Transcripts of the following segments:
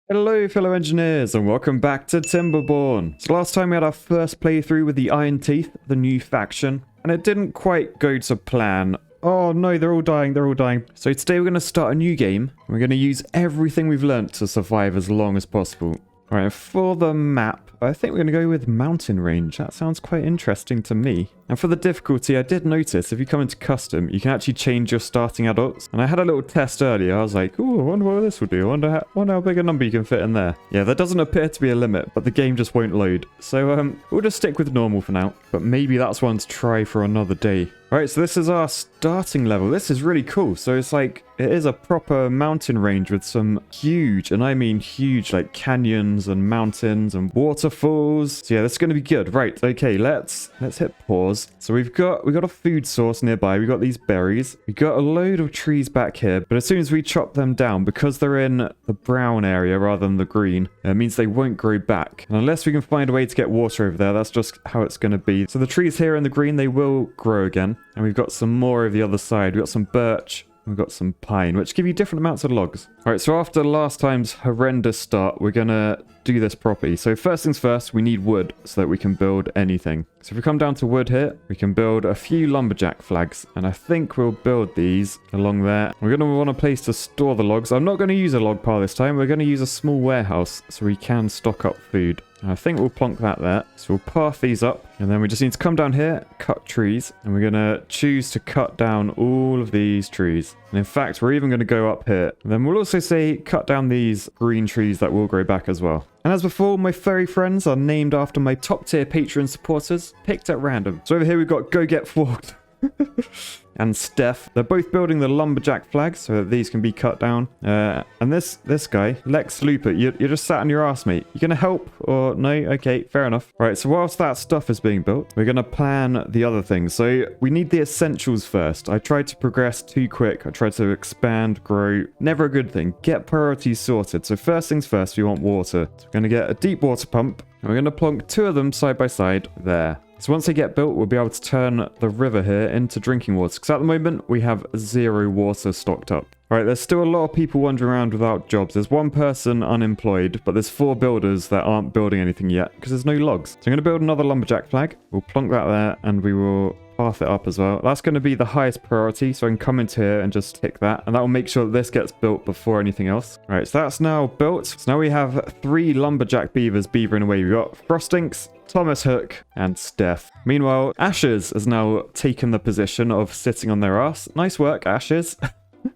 Hello fellow engineers and welcome back to Timberborn. So last time we had our first playthrough with the Iron Teeth, the new faction, and it didn't quite go to plan. Oh no, they're all dying. So today we're going to start a new game. We're going to use everything we've learnt to survive as long as possible. Alright, for the map, I think we're going to go with mountain range. That sounds quite interesting to me. And for the difficulty, I did notice if you come into custom, you can actually change your starting adults. And I had a little test earlier. I was like, ooh, I wonder what this will do. I wonder how big a number you can fit in there. Yeah, there doesn't appear to be a limit, but the game just won't load. So we'll just stick with normal for now. But maybe that's one to try for another day. Alright, so this is our starting level. This is really cool. So it's like, it is a proper mountain range with some huge, and I mean huge, like canyons and mountains and waterfalls. So yeah, this is going to be good. Right, okay, let's hit pause. So we've got a food source nearby. We've got these berries. We've got a load of trees back here, but as soon as we chop them down, because they're in the brown area rather than the green, it means they won't grow back. And unless we can find a way to get water over there, that's just how it's going to be. So the trees here in the green, they will grow again. And we've got some more of the other side. We've got some birch. We've got some pine, which give you different amounts of logs. All right, so after last time's horrendous start, we're going to do this properly. So first things first, we need wood so that we can build anything. So if we come down to wood here, we can build a few lumberjack flags. And I think we'll build these along there. We're going to want a place to store the logs. I'm not going to use a log pile this time. We're going to use a small warehouse so we can stock up food. And I think we'll plonk that there. So we'll path these up. And then we just need to come down here, cut trees. And we're going to choose to cut down all of these trees. And in fact, we're even going to go up here. And then we'll also say cut down these green trees that will grow back as well. And as before, my furry friends are named after my top tier Patreon supporters, picked at random. So over here we've got Go Get Forked and Steph. They're both building the lumberjack flags so that these can be cut down. And this guy, Lex Looper, you're just sat on your ass, mate. You gonna help or no? Okay, fair enough. Right, so whilst that stuff is being built, we're gonna plan the other things. So we need the essentials first. I tried to progress too quick. I tried to expand, grow. Never a good thing. Get priorities sorted. So first things first, we want water. So we're gonna get a deep water pump. And we're gonna plonk two of them side by side there. So once they get built, we'll be able to turn the river here into drinking water. Because at the moment, we have 0 water stocked up. All right, there's still a lot of people wandering around without jobs. There's 1 person unemployed, but there's 4 builders that aren't building anything yet because there's no logs. So I'm going to build another lumberjack flag. We'll plonk that there and we will path it up as well. That's going to be the highest priority. So I can come into here and just tick that. And that will make sure that this gets built before anything else. All right, so that's now built. So now we have 3 lumberjack beavers beavering away. We've got Frostinks, Thomas Hook, and Steph. Meanwhile, Ashes has now taken the position of sitting on their ass. Nice work, Ashes.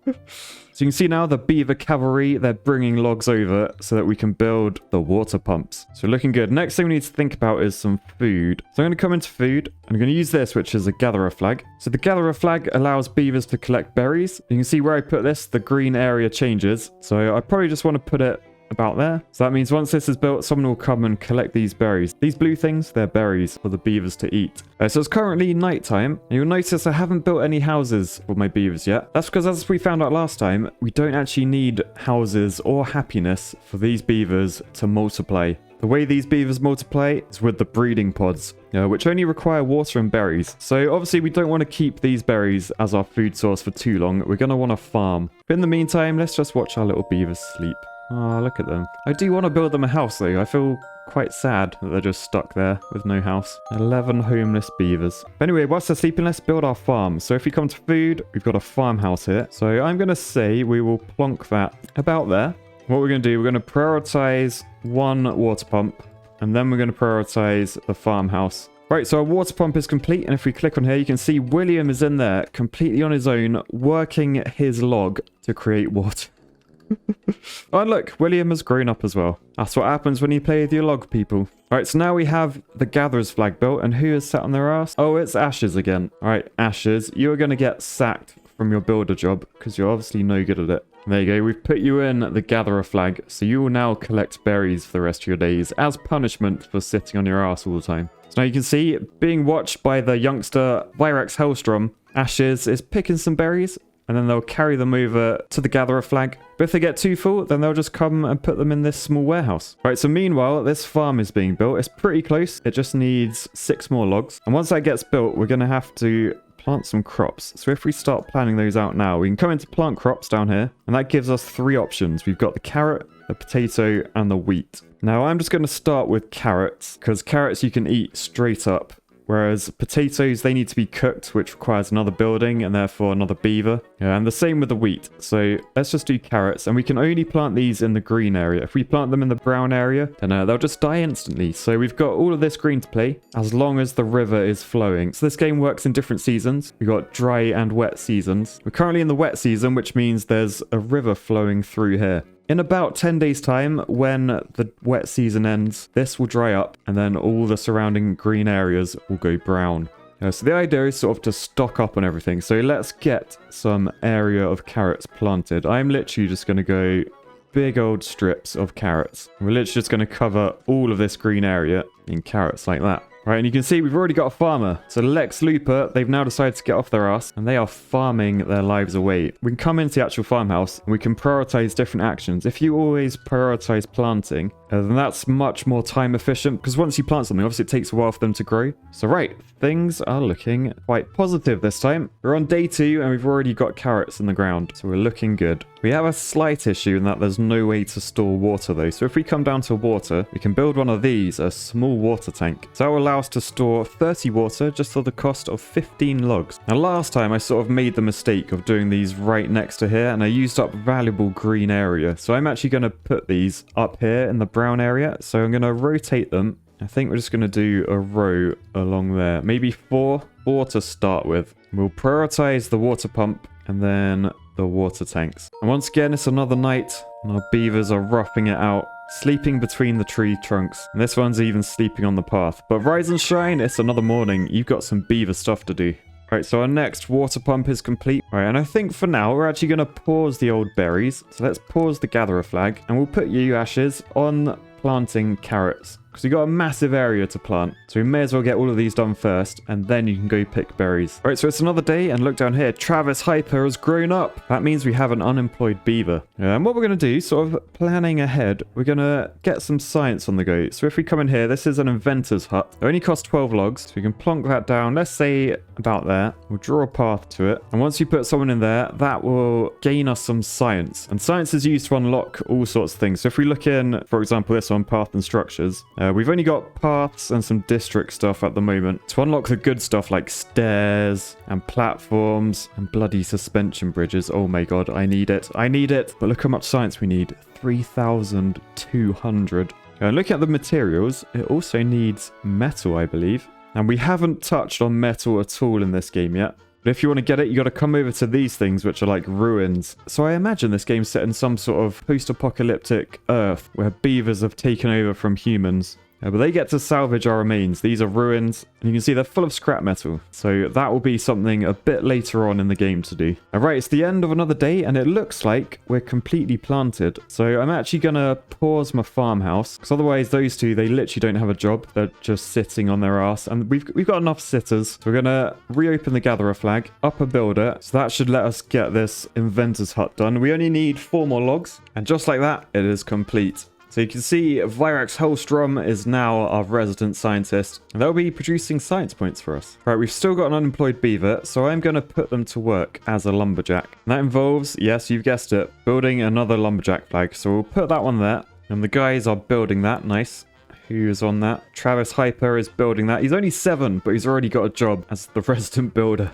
So you can see now the beaver cavalry, they're bringing logs over so that we can build the water pumps. So looking good. Next thing we need to think about is some food. So I'm going to come into food. I'm going to use this, which is a gatherer flag. So the gatherer flag allows beavers to collect berries. You can see where I put this, the green area changes. So I probably just want to put it about there. So that means once this is built, someone will come and collect these berries. These blue things, they're berries for the beavers to eat. So it's currently nighttime, and you'll notice I haven't built any houses for my beavers yet. That's because, as we found out last time, we don't actually need houses or happiness for these beavers to multiply. The way these beavers multiply is with the breeding pods, which only require water and berries. So obviously we don't want to keep these berries as our food source for too long. We're going to want to farm. But in the meantime, let's just watch our little beavers sleep. Oh, look at them. I do want to build them a house, though. I feel quite sad that they're just stuck there with no house. 11 homeless beavers. But anyway, whilst they're sleeping, let's build our farm. So if we come to food, we've got a farmhouse here. So I'm going to say we will plonk that about there. What we're going to do, we're going to prioritize 1 water pump. And then we're going to prioritize the farmhouse. Right, so our water pump is complete. And if we click on here, you can see William is in there completely on his own, working his log to create water. Oh, and look, William has grown up as well. That's what happens when you play with your log people. Alright, so now we have the gatherer's flag built, and who is sat on their ass? Oh, it's Ashes again. Alright, Ashes, you are going to get sacked from your builder job, because you're obviously no good at it. There you go, we've put you in the gatherer flag, so you will now collect berries for the rest of your days, as punishment for sitting on your ass all the time. So now you can see, being watched by the youngster Virex Hellstrom, Ashes is picking some berries, and then they'll carry them over to the gatherer flag. But if they get too full, then they'll just come and put them in this small warehouse. Right, so meanwhile, this farm is being built. It's pretty close. It just needs 6 more logs. And once that gets built, we're going to have to plant some crops. So if we start planning those out now, we can come into plant crops down here, and that gives us 3 options. We've got the carrot, the potato, and the wheat. Now, I'm just going to start with carrots, because carrots you can eat straight up. Whereas potatoes, they need to be cooked, which requires another building and therefore another beaver. Yeah, and the same with the wheat. So let's just do carrots. And we can only plant these in the green area. If we plant them in the brown area, then they'll just die instantly. So we've got all of this green to play as long as the river is flowing. So this game works in different seasons. We've got dry and wet seasons. We're currently in the wet season, which means there's a river flowing through here. In about 10 days time, when the wet season ends, this will dry up and then all the surrounding green areas will go brown. So the idea is sort of to stock up on everything. So let's get some area of carrots planted. I'm literally just going to go big old strips of carrots. We're literally just going to cover all of this green area in carrots like that. Right, and you can see we've already got a farmer. So Lex Luthor, they've now decided to get off their ass, and they are farming their lives away. We can come into the actual farmhouse, and we can prioritize different actions. If you always prioritize planting, then that's much more time efficient, because once you plant something, obviously it takes a while for them to grow. So right, things are looking quite positive this time. We're on day 2, and we've already got carrots in the ground, so we're looking good. We have a slight issue in that there's no way to store water though. So if we come down to water, we can build one of these, a small water tank. So that will allow us to store 30 water just for the cost of 15 logs. Now last time I sort of made the mistake of doing these right next to here and I used up valuable green area. So I'm actually going to put these up here in the brown area. So I'm going to rotate them. I think we're just going to do a row along there. Maybe four to start with. We'll prioritize the water pump and then the water tanks. And once again, it's another night and our beavers are roughing it out, sleeping between the tree trunks. And this one's even sleeping on the path. But rise and shine, it's another morning. You've got some beaver stuff to do. Right, so our next water pump is complete. Right, and I think for now, we're actually going to pause the old berries. So let's pause the gatherer flag. And we'll put you, Ashes, on planting carrots. Because we've got a massive area to plant. So we may as well get all of these done first. And then you can go pick berries. Alright, so it's another day. And look down here. Travis Hyper has grown up. That means we have an unemployed beaver. And what we're going to do, sort of planning ahead, we're going to get some science on the go. So if we come in here, this is an inventor's hut. It only costs 12 logs. So we can plonk that down. Let's say about there. We'll draw a path to it. And once you put someone in there, that will gain us some science. And science is used to unlock all sorts of things. So if we look in, for example, this one, path and structures. We've only got paths and some district stuff at the moment. To unlock the good stuff like stairs and platforms and bloody suspension bridges. Oh my god, I need it. I need it. But look how much science we need. 3,200. Looking at the materials, it also needs metal, I believe. And we haven't touched on metal at all in this game yet. But if you want to get it, you got to come over to these things, which are like ruins. So I imagine this game's set in some sort of post-apocalyptic Earth where beavers have taken over from humans. But they get to salvage our remains. These are ruins, and you can see they're full of scrap metal. So that will be something a bit later on in the game to do. Alright, it's the end of another day, and it looks like we're completely planted. So I'm actually going to pause my farmhouse, because otherwise those two, they literally don't have a job. They're just sitting on their ass, and we've got enough sitters. So we're going to reopen the gatherer flag, up a builder. So that should let us get this inventor's hut done. We only need 4 more logs, and just like that, it is complete. So you can see Virax Hellstrom is now our resident scientist. And they'll be producing science points for us. Right, we've still got an unemployed beaver, so I'm going to put them to work as a lumberjack. And that involves, yes, you've guessed it, building another lumberjack flag. So we'll put that one there. And the guys are building that. Nice. Who's on that? Travis Hyper is building that. He's only 7, but he's already got a job as the resident builder.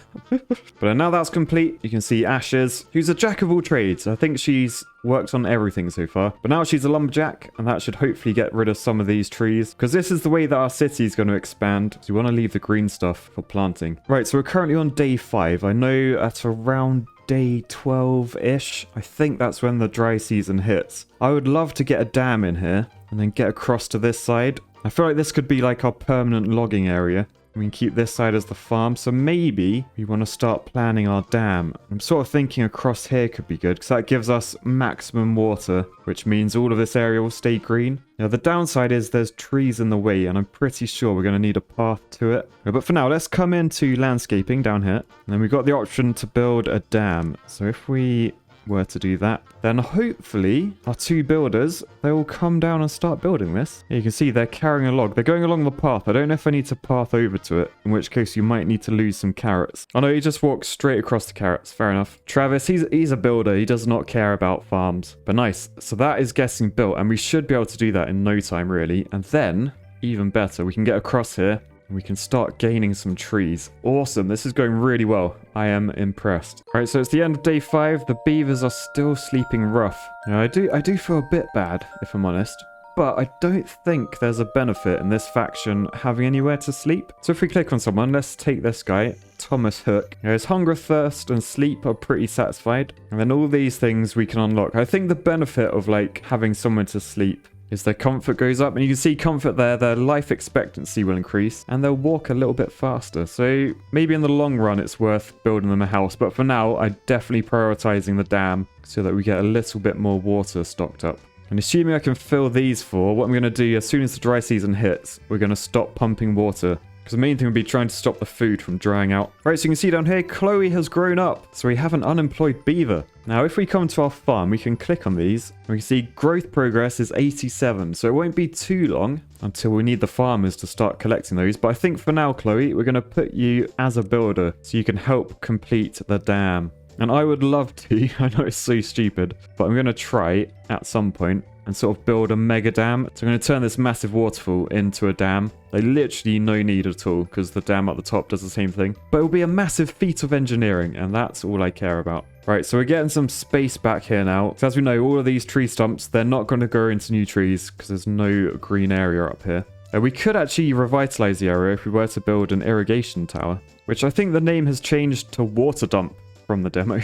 But now that's complete. You can see Ashes, who's a jack of all trades. I think she's worked on everything so far. But now she's a lumberjack, and that should hopefully get rid of some of these trees. Because this is the way that our city is going to expand. So we want to leave the green stuff for planting. Right, so we're currently on day 5. I know at around day 12-ish. I think that's when the dry season hits. I would love to get a dam in here and then get across to this side. I feel like this could be like our permanent logging area. We can keep this side as the farm. So maybe we want to start planning our dam. I'm sort of thinking across here could be good because that gives us maximum water, which means all of this area will stay green. Now, the downside is there's trees in the way, and I'm pretty sure we're going to need a path to it. But for now, let's come into landscaping down here. And then we've got the option to build a dam. So if we were to do that, then hopefully our 2 builders, they will come down and start building this. You can see they're carrying a log. They're going along the path. I don't know if I need to path over to it, in which case you might need to lose some carrots. Oh no, he just walks straight across the carrots. Fair enough. Travis, he's a builder. He does not care about farms. But nice. So that is getting built, and we should be able to do that in no time, really. And then, even better, we can get across here and we can start gaining some trees. Awesome. This is going really well. I am impressed. All right, so it's the end of day 5. The beavers are still sleeping rough. Now, I do feel a bit bad, if I'm honest. But I don't think there's a benefit in this faction having anywhere to sleep. So if we click on someone, let's take this guy, Thomas Hook. His hunger, thirst, and sleep are pretty satisfied. And then all these things we can unlock. I think the benefit of like having somewhere to sleep is their comfort goes up, and you can see comfort there, their life expectancy will increase, and they'll walk a little bit faster. So maybe in the long run it's worth building them a house, but for now I'm definitely prioritizing the dam so that we get a little bit more water stocked up. And assuming I can fill these 4, what I'm going to do as soon as the dry season hits, we're going to stop pumping water. Because the main thing would be trying to stop the food from drying out. Right, so you can see down here, Chloe has grown up. So we have an unemployed beaver. Now, if we come to our farm, we can click on these. And we can see growth progress is 87. So it won't be too long until we need the farmers to start collecting those. But I think for now, Chloe, we're going to put you as a builder so you can help complete the dam. And I would love to, I know it's so stupid, but I'm going to try at some point and sort of build a mega dam. So I'm going to turn this massive waterfall into a dam. They literally no need at all because the dam at the top does the same thing. But it will be a massive feat of engineering, and that's all I care about. Right, so we're getting some space back here now. So as we know, all of these tree stumps, they're not going to grow into new trees because there's no green area up here. We could actually revitalize the area if we were to build an irrigation tower, which I think the name has changed to water dump from the demo.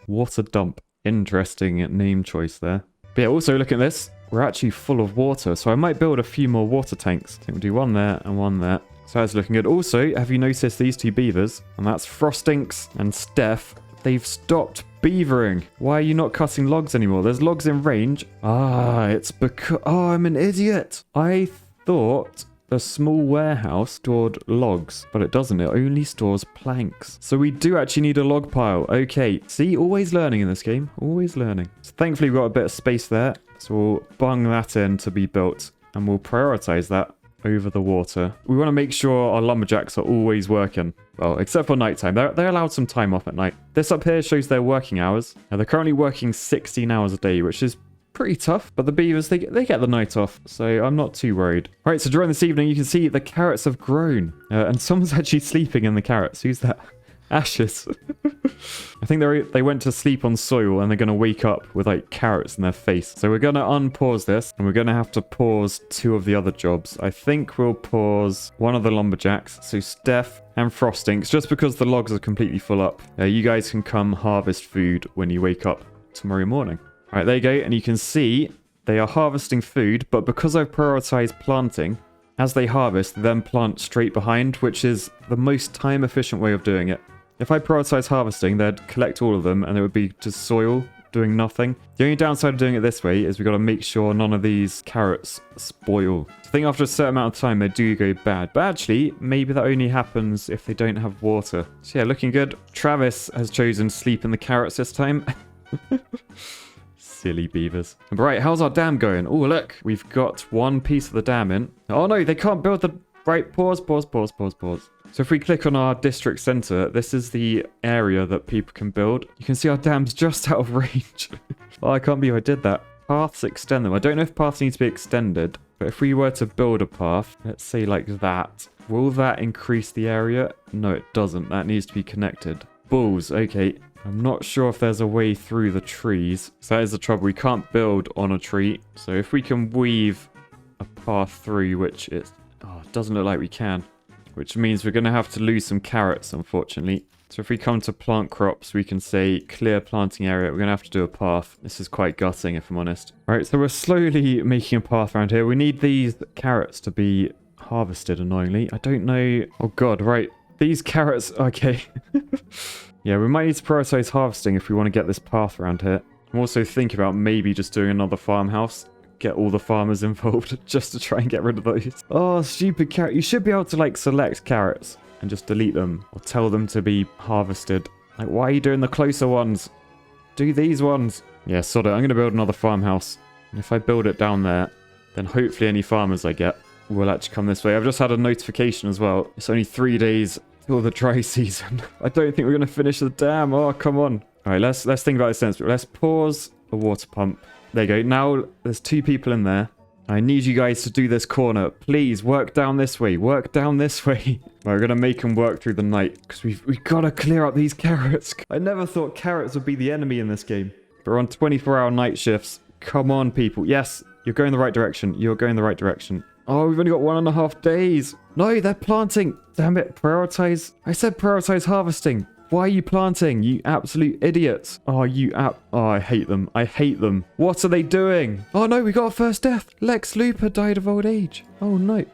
Water dump. Interesting name choice there. But yeah, also look at this. We're actually full of water, so I might build a few more water tanks. I think we'll do one there and one there. So that's looking good. Also, have you noticed these 2 beavers? And that's Frostinks and Steph. They've stopped beavering. Why are you not cutting logs anymore? There's logs in range. Ah, it's because... Oh, I'm an idiot. I thought a small warehouse stored logs, but it doesn't. It only stores planks. So we do actually need a log pile. Okay, see, always learning in this game. Always learning. So thankfully we've got a bit of space there. So we'll bung that in to be built, and we'll prioritize that over the water. We want to make sure our lumberjacks are always working. Well, except for nighttime. They're allowed some time off at night. This up here shows their working hours. Now, they're currently working 16 hours a day, which is pretty tough, but the beavers, they get the night off, so I'm not too worried. Right, so during this evening, you can see the carrots have grown, and someone's actually sleeping in the carrots. Who's that? Ashes. I think they went to sleep on soil, and they're going to wake up with, like, carrots in their face. So we're going to unpause this, and we're going to have to pause 2 of the other jobs. I think we'll pause one of the lumberjacks, so Steph and Frostinks, just because the logs are completely full up. You guys can come harvest food when you wake up tomorrow morning. All right, there you go, and you can see they are harvesting food, but because I've prioritized planting, as they harvest, they then plant straight behind, which is the most time-efficient way of doing it. If I prioritize harvesting, they'd collect all of them, and it would be just soil doing nothing. The only downside of doing it this way is we've got to make sure none of these carrots spoil. I think after a certain amount of time, they do go bad. But actually, maybe that only happens if they don't have water. So yeah, looking good. Travis has chosen sleep in the carrots this time. Silly beavers. Right, how's our dam going? Oh, look, we've got one piece of the dam in. Oh no, they can't build the... Right, pause. So if we click on our district center, this is the area that people can build. You can see our dam's just out of range. Oh, I can't believe I did that. Paths extend them. I don't know if paths need to be extended, but if we were to build a path, let's say like that, will that increase the area? No, it doesn't. That needs to be connected. Balls, okay. I'm not sure if there's a way through the trees. So that is the trouble. We can't build on a tree. So if we can weave a path through, which it doesn't look like we can, which means we're going to have to lose some carrots, unfortunately. So if we come to plant crops, we can say clear planting area. We're going to have to do a path. This is quite gutting, if I'm honest. All right, so we're slowly making a path around here. We need these carrots to be harvested, annoyingly. I don't know. Oh, God, right. These carrots, okay. Yeah, we might need to prioritize harvesting if we want to get this path around here. I'm also thinking about maybe just doing another farmhouse. Get all the farmers involved just to try and get rid of those. Oh, stupid carrot. You should be able to, like, select carrots and just delete them or tell them to be harvested. Like, why are you doing the closer ones? do these ones. Yeah, sod it. I'm going to build another farmhouse. And if I build it down there, then hopefully any farmers I get will actually come this way. I've just had a notification as well. It's only 3 days till the dry season. I don't think we're going to finish the dam. Oh, come on. All right, let's think about this sensibly. Let's pause a water pump. There you go. Now there's 2 people in there. I need you guys to do this corner. Please work down this way. Work down this way. We're going to make them work through the night because we've got to clear up these carrots. I never thought carrots would be the enemy in this game. We're on 24-hour night shifts. Come on, people. Yes, you're going the right direction. You're going the right direction. Oh, we've only got 1.5 days. No, they're planting. Damn it. Prioritize. I said prioritize harvesting. Why are you planting? You absolute idiots. Oh, oh, I hate them. I hate them. What are they doing? Oh, no, we got a first death. Lex Luthor died of old age. Oh, no.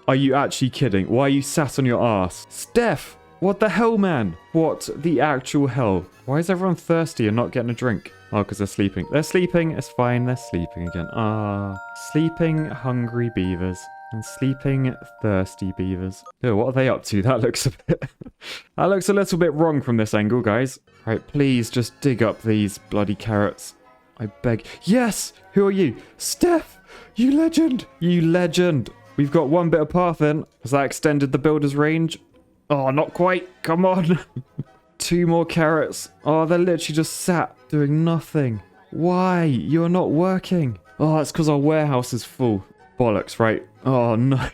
Are you actually kidding? Why are you sat on your ass? Steph, what the hell, man? What the actual hell? Why is everyone thirsty and not getting a drink? Oh, because they're sleeping. They're sleeping. It's fine. They're sleeping again. Ah, sleeping hungry beavers. And sleeping thirsty beavers. Oh, what are they up to? That looks a bit... that looks a little bit wrong from this angle, guys. Right, please just dig up these bloody carrots. I beg. Yes! Who are you? Steph! You legend! You legend! We've got 1 bit of path in. Has that extended the builder's range? Oh, not quite. Come on. 2 more carrots. Oh, they're literally just sat doing nothing. Why? You're not working. Oh, it's because our warehouse is full. Bollocks, right? Oh, no.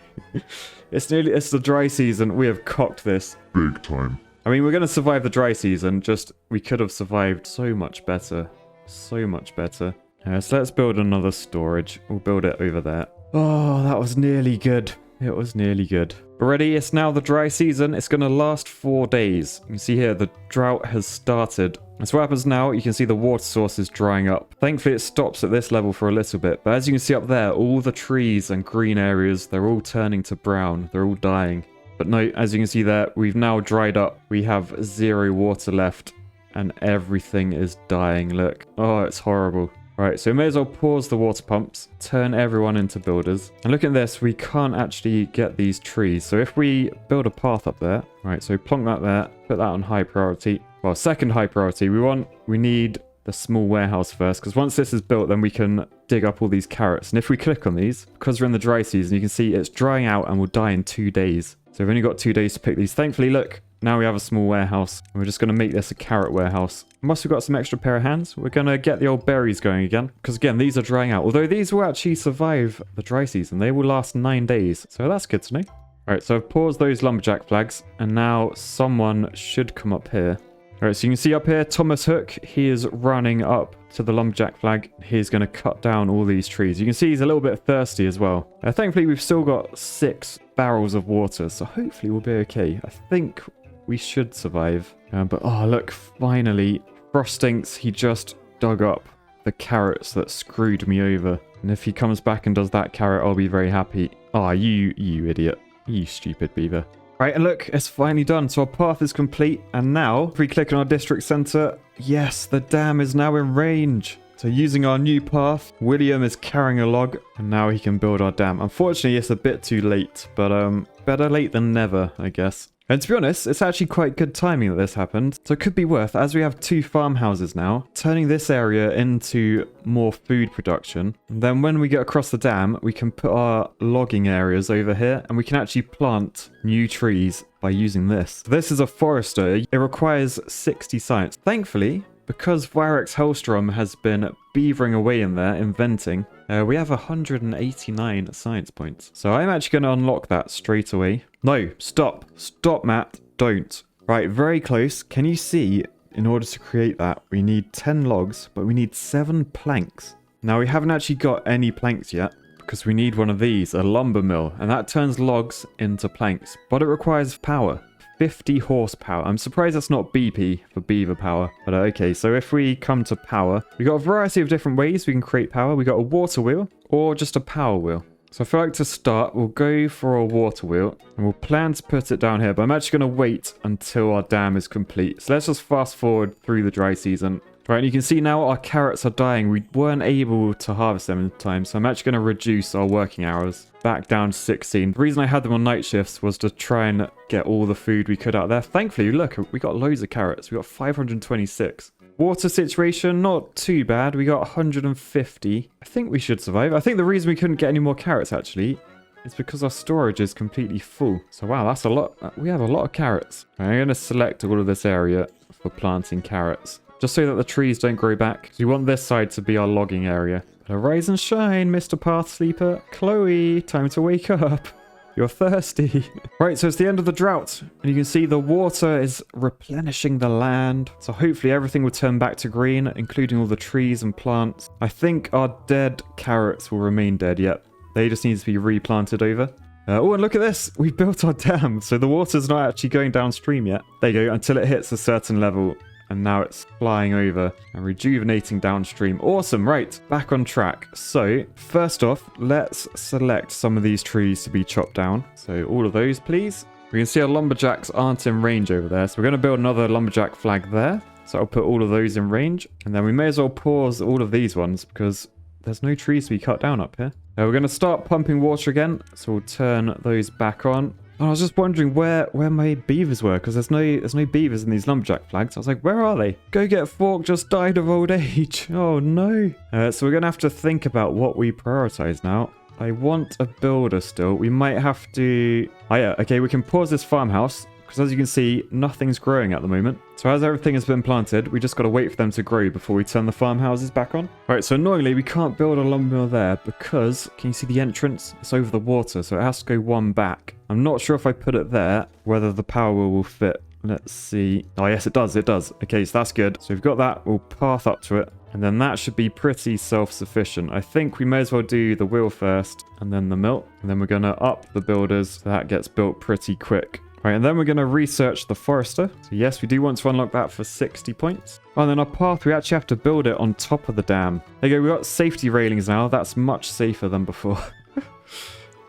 It's the dry season. We have cocked this. Big time. I mean, we're going to survive the dry season. Just, we could have survived so much better. So much better. So let's build another storage. We'll build it over there. Oh, that was nearly good. It was nearly good. Ready? It's now the dry season. It's going to last 4 days. You can see here, the drought has started. And so what happens now, you can see the water source is drying up. Thankfully, it stops at this level for a little bit. But as you can see up there, all the trees and green areas, they're all turning to brown. They're all dying. But no, as you can see there, we've now dried up. We have 0 water left. And everything is dying. Look. Oh, it's horrible. Right, so we may as well pause the water pumps, turn everyone into builders. And look at this, we can't actually get these trees. So if we build a path up there, right, so plonk that there, put that on high priority. Well, second high priority, we need the small warehouse first, because once this is built, then we can dig up all these carrots. And if we click on these, because we're in the dry season, you can see it's drying out and will die in 2 days. So we've only got 2 days to pick these. Thankfully, look, now we have a small warehouse. And we're just going to make this a carrot warehouse. Must have got some extra pair of hands. We're going to get the old berries going again. Because again, these are drying out. Although these will actually survive the dry season. They will last 9 days. So that's good to know. Alright, so I've paused those lumberjack flags. And now someone should come up here. Alright, so you can see up here, Thomas Hook. He is running up to the lumberjack flag. He's going to cut down all these trees. You can see he's a little bit thirsty as well. Thankfully, we've still got 6 barrels of water. So hopefully we'll be okay. I think we should survive. But oh, look, finally, Frostinks, he just dug up the carrots that screwed me over. And if he comes back and does that carrot, I'll be very happy. Ah, you idiot. You stupid beaver. Right, and look, it's finally done. So our path is complete. And now, if we click on our district center, yes, the dam is now in range. So using our new path, William is carrying a log, and now he can build our dam. Unfortunately, it's a bit too late, but better late than never, I guess. And to be honest, it's actually quite good timing that this happened. So it could be worth, as we have 2 farmhouses now, turning this area into more food production. And then when we get across the dam, we can put our logging areas over here, and we can actually plant new trees by using this. So this is a forester. It requires 60 science. Thankfully, because Virex Hellstrom has been beavering away in there, inventing, we have 189 science points. So I'm actually going to unlock that straight away. No, stop. Stop, Matt. Don't. Right, very close. Can you see, in order to create that, we need 10 logs, but we need 7 planks. Now, we haven't actually got any planks yet, because we need one of these, a lumber mill, and that turns logs into planks. But it requires power. 50 horsepower. I'm surprised that's not BP for beaver power. But okay, so if we come to power, we've got a variety of different ways we can create power. We've got a water wheel or just a power wheel. So I feel like to start, we'll go for a water wheel and we'll plan to put it down here. But I'm actually going to wait until our dam is complete. So let's just fast forward through the dry season. Right, and you can see now our carrots are dying. We weren't able to harvest them in time, so I'm actually going to reduce our working hours back down to 16. The reason I had them on night shifts was to try and get all the food we could out there. Thankfully, look, we got loads of carrots. We got 526. Water situation, not too bad. We got 150. I think we should survive. I think the reason we couldn't get any more carrots, actually, is because our storage is completely full. So, wow, that's a lot. We have a lot of carrots. I'm going to select all of this area for planting carrots, just so that the trees don't grow back. So we want this side to be our logging area. Rise and shine, Mr. Path Sleeper. Chloe, time to wake up. You're thirsty. Right, so it's the end of the drought. And you can see the water is replenishing the land. So hopefully everything will turn back to green, including all the trees and plants. I think our dead carrots will remain dead yet. They just need to be replanted over. Oh, and look at this. We built our dam. So the water's not actually going downstream yet. There you go, until it hits a certain level. And now it's flying over and rejuvenating downstream. Awesome. Right, back on track. So first off, let's select some of these trees to be chopped down. So all of those, please. We can see our lumberjacks aren't in range over there. So we're going to build another lumberjack flag there. So I'll put all of those in range. And then we may as well pause all of these ones because there's no trees to be cut down up here. We're going to start pumping water again. So we'll turn those back on. I was just wondering where my beavers were, because there's no beavers in these lumberjack flags. I was like, where are they? Go get Fork just died of old age. Oh no. So we're gonna have to think about what we prioritize now. I want a builder still. We might have to... Oh yeah, okay, we can pause this farmhouse, because as you can see, nothing's growing at the moment. So as everything has been planted, we just got to wait for them to grow before we turn the farmhouses back on. Right, so annoyingly, we can't build a lumber mill there because, can you see the entrance? It's over the water, so it has to go one back. I'm not sure if I put it there, whether the power will fit. Let's see. Oh, yes, it does. It does. Okay, so that's good. So we've got that. We'll path up to it. And then that should be pretty self-sufficient. I think we may as well do the wheel first and then the mill. And then we're going to up the builders so that gets built pretty quick. Right, and then we're going to research the forester. So yes, we do want to unlock that for 60 points. Oh, and then our path, we actually have to build it on top of the dam. There you go, we've got safety railings now. That's much safer than before.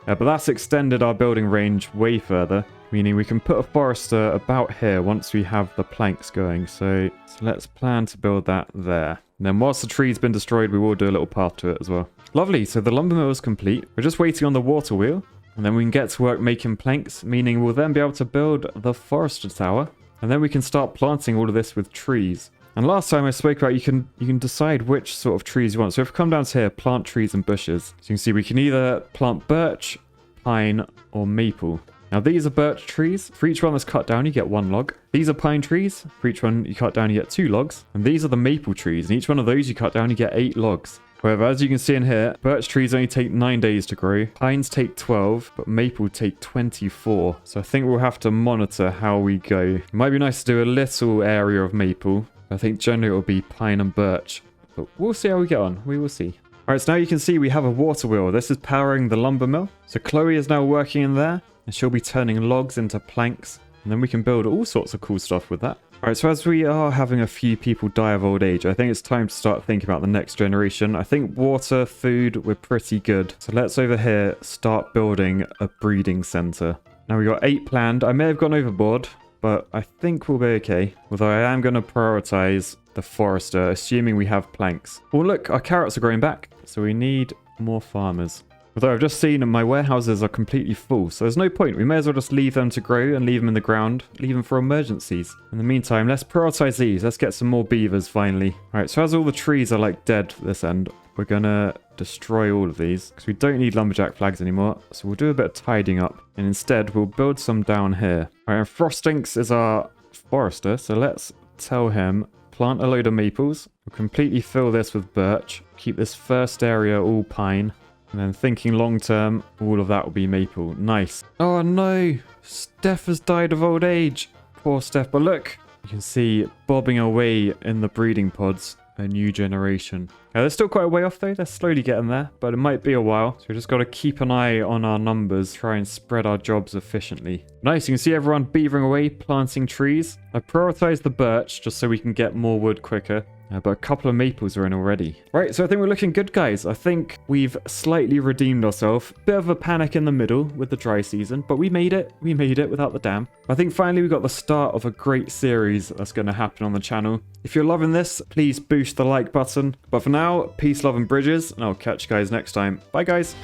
Yeah, but that's extended our building range way further, meaning we can put a forester about here once we have the planks going. So let's plan to build that there. And then whilst the tree's been destroyed, we will do a little path to it as well. Lovely, so the lumber mill is complete. We're just waiting on the water wheel. And then we can get to work making planks, meaning we'll then be able to build the forester tower. And then we can start planting all of this with trees. And last time I spoke about you can decide which sort of trees you want. So if we come down to here, plant trees and bushes. So you can see we can either plant birch, pine, or maple. Now these are birch trees. For each one that's cut down, you get 1 log. These are pine trees. For each one you cut down, you get 2 logs. And these are the maple trees. And each one of those you cut down, you get 8 logs. However, as you can see in here, birch trees only take 9 days to grow. Pines take 12, but maple take 24. So I think we'll have to monitor how we go. It might be nice to do a little area of maple. I think generally it will be pine and birch. But we'll see how we get on. We will see. Alright, so now you can see we have a water wheel. This is powering the lumber mill. So Chloe is now working in there. And she'll be turning logs into planks. And then we can build all sorts of cool stuff with that. Alright, so as we are having a few people die of old age, I think it's time to start thinking about the next generation. I think water, food, we're pretty good. So let's over here start building a breeding center. Now we got 8 planned. I may have gone overboard, but I think we'll be okay. Although I am going to prioritize the forester, assuming we have planks. Oh look, our carrots are growing back. So we need more farmers. Although I've just seen my warehouses are completely full, so there's no point. We may as well just leave them to grow and leave them in the ground, leave them for emergencies. In the meantime, let's prioritize these. Let's get some more beavers finally. Alright, so as all the trees are like dead this end, we're gonna destroy all of these because we don't need lumberjack flags anymore. So we'll do a bit of tidying up and instead we'll build some down here. Alright, and Frostinks is our forester, so let's tell him plant a load of maples. We'll completely fill this with birch. Keep this first area all pine. And then thinking long term, all of that will be maple. Nice. Oh no, Steph has died of old age. Poor Steph, but look, you can see bobbing away in the breeding pods, a new generation. They're still quite a way off though, they're slowly getting there, but it might be a while. So we just got to keep an eye on our numbers, try and spread our jobs efficiently. Nice, you can see everyone beavering away, planting trees. I prioritized the birch just so we can get more wood quicker. But a couple of maples are in already. Right, so I think we're looking good, guys. I think we've slightly redeemed ourselves. Bit of a panic in the middle with the dry season, but we made it. We made it without the dam. I think finally we got the start of a great series that's going to happen on the channel. If you're loving this, please boost the like button. But for now, peace, love, and bridges, and I'll catch you guys next time. Bye, guys.